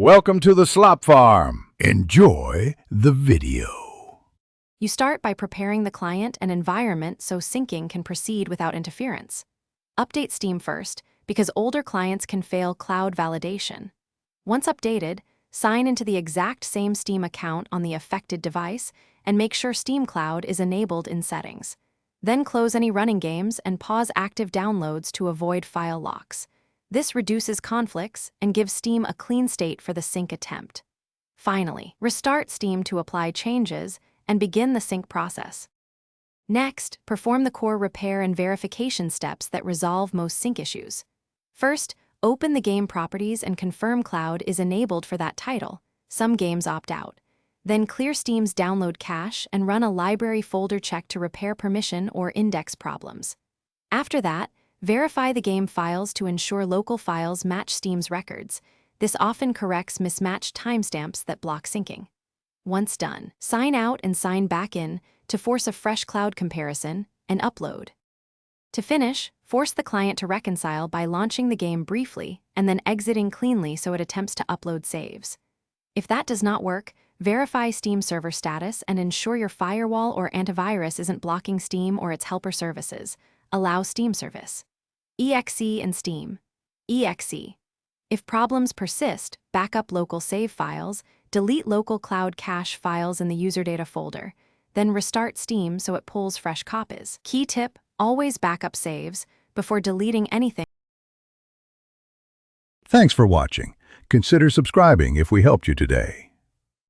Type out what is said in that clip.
Welcome to the Slop Farm. Enjoy the video. You start by preparing the client and environment so syncing can proceed without interference. Update Steam first, because older clients can fail cloud validation. Once updated, sign into the exact same Steam account on the affected device and make sure Steam Cloud is enabled in settings. Then close any running games and pause active downloads to avoid file locks. This reduces conflicts and gives Steam a clean state for the sync attempt. Finally, restart Steam to apply changes and begin the sync process. Next, perform the core repair and verification steps that resolve most sync issues. First, open the game properties and confirm Cloud is enabled for that title. Some games opt out. Then clear Steam's download cache and run a library folder check to repair permission or index problems. After that, verify the game files to ensure local files match Steam's records. This often corrects mismatched timestamps that block syncing. Once done, sign out and sign back in to force a fresh cloud comparison and upload. To finish, force the client to reconcile by launching the game briefly and then exiting cleanly so it attempts to upload saves. If that does not work, verify Steam server status and ensure your firewall or antivirus isn't blocking Steam or its helper services. Allow Steam service. EXE and Steam. EXE. If problems persist, backup local save files, delete local cloud cache files in the user data folder, then restart Steam so it pulls fresh copies. Key tip: always backup saves before deleting anything. Thanks for watching. Consider subscribing if we helped you today.